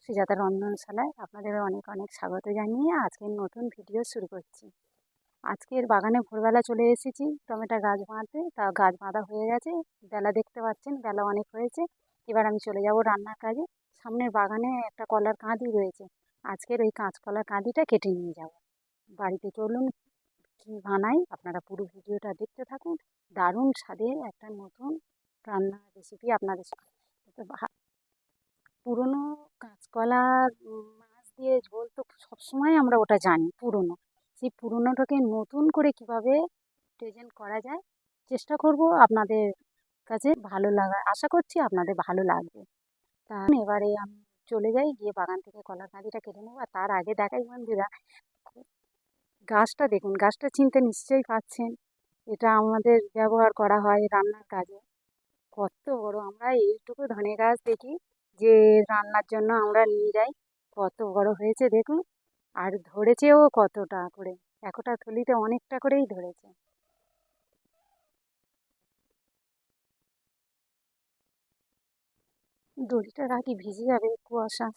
সুজাতা রন্ধনশালায় আপনাদের অনেক অনেক স্বাগত জানিয়ে আজকের নতুন ভিডিও শুরু করছি। আজকের বাগানে ভোরবেলা চলে এসেছি টমেটো গাছ বাঁধতে। তা গাছ বাঁধা হয়ে গেছে, বেলা দেখতে পাচ্ছেন, বেলা অনেক হয়েছে। এবার আমি চলে যাব রান্নার কাজে। সামনের বাগানে একটা কলার কাঁদি রয়েছে, আজকের ওই কাঁচকলার কাঁদিটা কেটে নিয়ে যাব বাড়িতে। চলুন কী বানাই, আপনারা পুরো ভিডিওটা দেখতে থাকুন। দারুণ স্বাদের একটা নতুন রান্নার রেসিপি আপনাদের সাথে। পুরনো কাঁচকলার মাছ দিয়ে ঝোল তো সবসময় আমরা ওটা জানি পুরনো। সেই পুরনোটাকে নতুন করে কিভাবে প্রেজেন্ট করা যায় চেষ্টা করব আপনাদের কাছে ভালো লাগা, আশা করছি আপনাদের ভালো লাগবে। তা এবারে আমি চলে যাই, গিয়ে বাগান থেকে কলার কাঁদিটা কেটে নেবো। আর তার আগে দেখাই বন্ধুরা, গাছটা দেখুন, গাছটা চিনতে নিশ্চয়ই পাচ্ছেন। এটা আমাদের ব্যবহার করা হয় রান্নার কাজে। কত বড়! আমরা এইটুকু ধনে গাছ দেখি যে রান্নার জন্য আমরা নিয়ে যাই, কত বড় হয়েছে দেখুন। আর ধরেছেও কতটা করে, একটা থলিতে অনেকটা করেই ধরেছে। দড়িটা রাখি, ভিজে যাবে, কুয়াশা।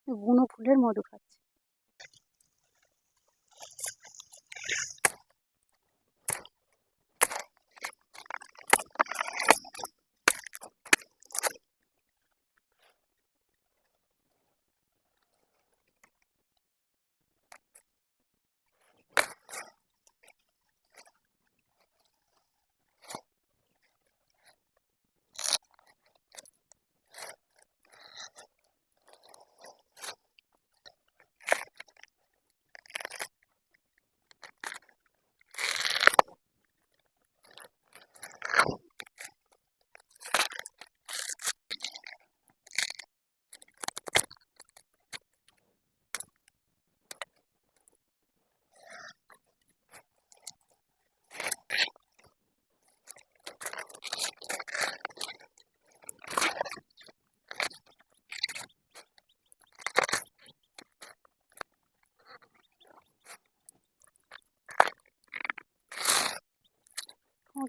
বুনো ফুলের মধু খাচ্ছে।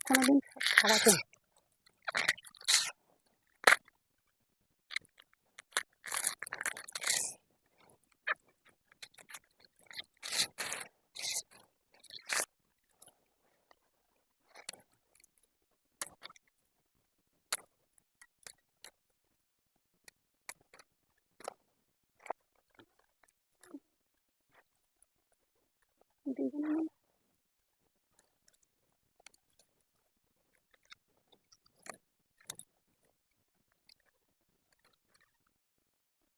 কোনোদিন ছাড়াতে দুজনে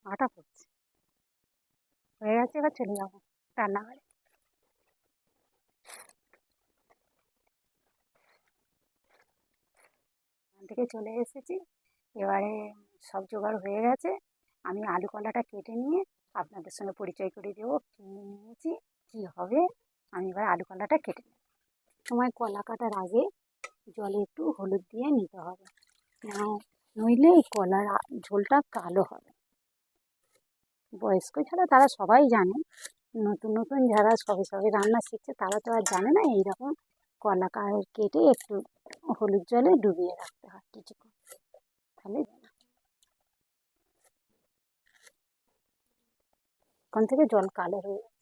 আটা করছে। হয়ে গেছে, এবার চলে যাবো রান্নাঘরে। ওখান থেকে চলে এসেছি, এবারে সব জোগাড় হয়ে গেছে। আমি আলু কলাটা কেটে নিয়ে আপনাদের সঙ্গে পরিচয় করে দেবো কী নিয়েছি, কী হবে। আমি এবার আলু কলাটা কেটে নেব। সময় কলা কাটার আগে জলে একটু হলুদ দিয়ে নিতে হবে, নইলে এই কলার ঝোলটা কালো হবে। বয়স্ক ছাড়া তারা সবাই জানে, নতুন নতুন যারা সবে সবে রান্না শিখছে তারা তো আর জানে না। এইরকম কলা কেটে একটু হলুদ জলে ডুবিয়ে রাখতে হয় কিছুক্ষণ, তাহলে ওখান থেকে জল কালো হয়ে যায়।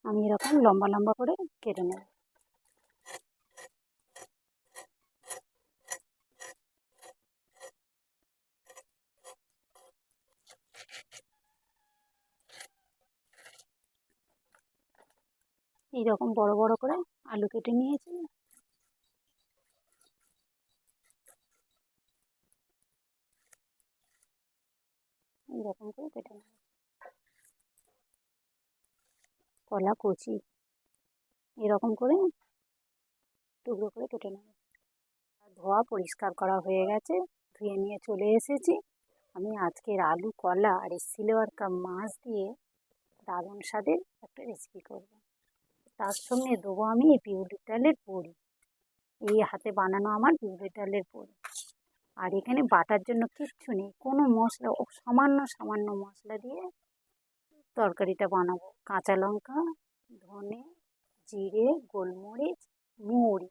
আমি এরকম লম্বা লম্বা করে কেটে নেব। এইরকম বড় বড় করে আলু কেটে নিয়েছি। এইরকম করে কেটে নেব। কলা কচি এরকম করে টুকরো করে কেটে নেব। ধোয়া পরিষ্কার করা হয়ে গেছে, ধুয়ে নিয়ে চলে এসেছি। আমি আজকের আলু কলা আর এই সিলভার কাপ মাছ দিয়ে দারুণ স্বাদের একটা রেসিপি করব। তার সঙ্গে দেবো আমি এই বিউলির ডালের বড়ি, এই হাতে বানানো আমার বিউলির ডালের বড়ি। আর এখানে বাটার জন্য কিচ্ছু নেই, কোনো মশলা, ও সামান্য সামান্য মশলা দিয়ে তরকারিটা বানাবো। কাঁচা লঙ্কা, ধনে, জিরে, গোলমরিচ, মৌরি,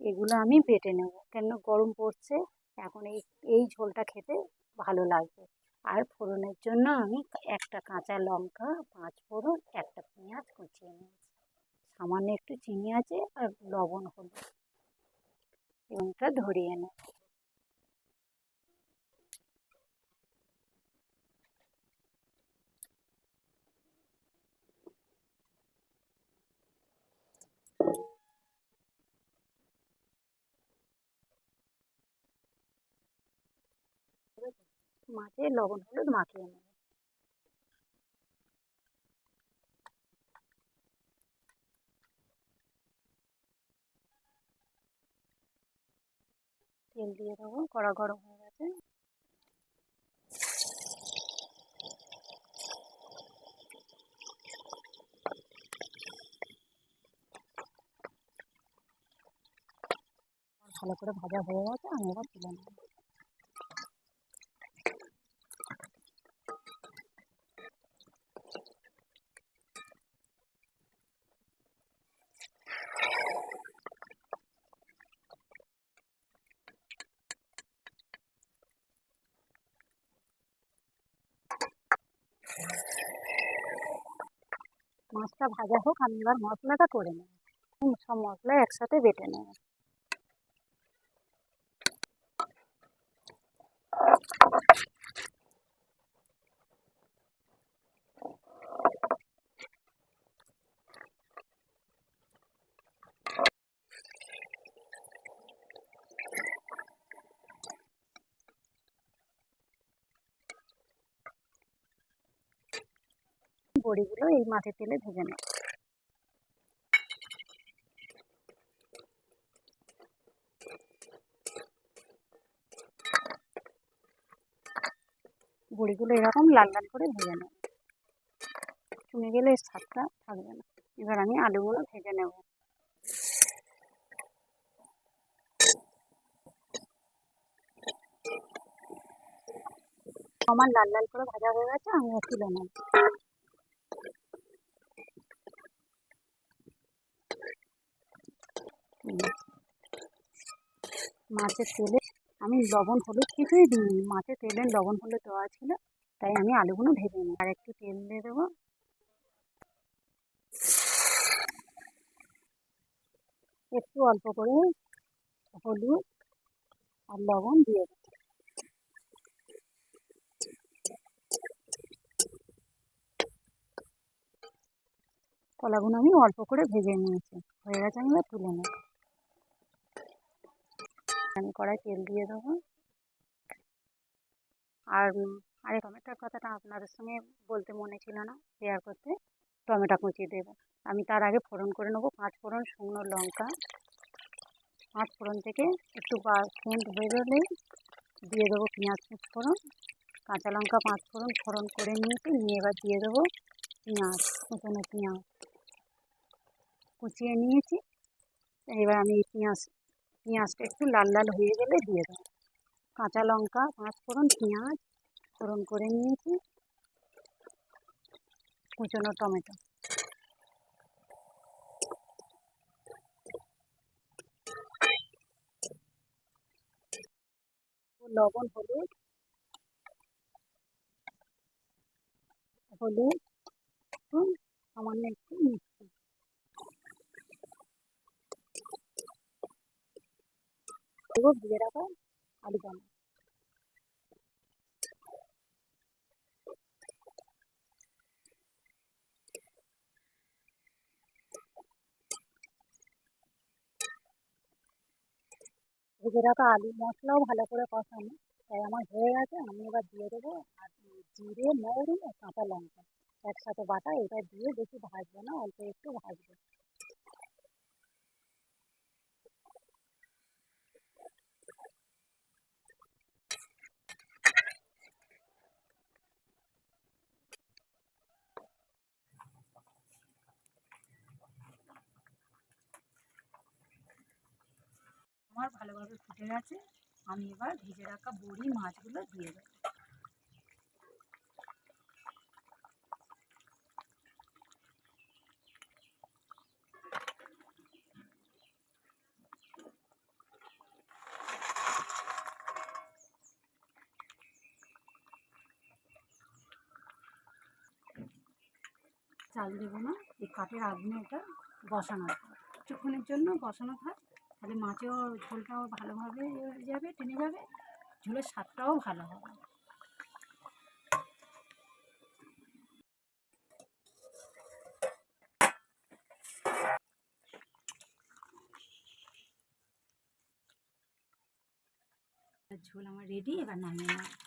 এগুলো আমি বেটে নেব, কেন গরম পড়ছে এখন, এই ঝোলটা খেতে ভালো লাগবে। আর ফোড়নের জন্য আমি একটা কাঁচা লঙ্কা, 5 ফোড়ন, একটা পেঁয়াজ কুচিয়ে নিয়েছি, সামান্য একটু চিনি আছে আর লবণ হলুদ, এমনটা ধরিয়ে নেব। মাছে লবণ হলুদ মাখিয়ে নেব। তেল দিয়ে দেবো, কড়া গরম হয়ে গেছে। ভালো করে ভাজা হয়ে গেছে, আমি এবার তুলে নেব। মাছটা ভাজা হোক, আমি এবার মশলাটা করে নেব। সব মশলা একসাথে বেটে নেব। বড়িগুলো এই মাছের তেলে ভেজে নেব। বড়িগুলো এরকম লাল লাল করে ভেজে নেব, চুনে গেলে এর স্বাদটা থাকবে না। এবার আমি আলুগুলো ভেজে নেব। আমার লাল লাল করে ভাজা হয়ে গেছে, আমি তুলে নেব। মাছের তেলে আমি লবণ হলুদ কিছুই দিইনি, মাছের তেলে লবণ হলুদ দেওয়া ছিল, তাই আমি আলুগুলো ভেজে নিই। আর একটু তেল দিয়ে দেবো, একটু অল্প করে হলুদ আর লবণ দিয়ে দেবো। কলাগুলো আমি অল্প করে ভেজে নিয়েছি, হয়ে গেছে, আমি তুলে নেব। আমি কড়াই তেল দিয়ে দেবো। আর টমেটোর কথাটা আপনাদের সঙ্গে বলতে মনে ছিল না, শেয়ার করতে, টমেটো কুচিয়ে দেবো। আমি তার আগে ফোড়ন করে নেবো, 5 ফোড়ন শুকনো লঙ্কা। 5 ফোড়ন থেকে একটু সেন্ট হয়ে গেলেই দিয়ে দেবো পেঁয়াজ 5 ফোড়ন, কাঁচা লঙ্কা 5 ফোড়ন, ফোড়ন করে নিয়েছি, নিয়ে এবার দিয়ে দেবো পেঁয়াজ, কুচনো পেঁয়াজ কুচিয়ে নিয়েছি। এবার আমি পেঁয়াজটা একটু লাল লাল হয়ে গেলে দিয়ে দেবো কাঁচা লঙ্কা, 5 ফোড়ন, পেঁয়াজ ফোড়ন করে নিয়েছি, কুচনো টমেটো, লবণ হলুদ হলুদ একটু সামান্য একটু মিষ্টি দেবো, ভেজে রাখা আলু দানা। ভেজে রাখা আলু মশলাও ভালো করে কষানো, তাই আমার হয়ে গেছে, আমি এবার দিয়ে দেবো। আর জিরে, মৌরি আর কাঁচা লঙ্কা একসাথে বাটা, এটা দিয়ে বেশি ভাজবো না, অল্প একটু ভাজবো। আমার ভালোভাবে ফুটে গেছে, আমি এবার ভেজে রাখা বড়ি মাছগুলো দিয়ে দেবো। চাল দেবো না, এই কাঠের আগুনে এটা বসানো থাক, কিছুক্ষণের জন্য বসানো থাক, তাহলে মাছেও ঝোলটাও ভালোভাবে হয়ে যাবে, টেনে যাবে, ঝোলের স্বাদটাও ভালো হবে। ঝোল আমার রেডি, এবার নামিয়ে নেব।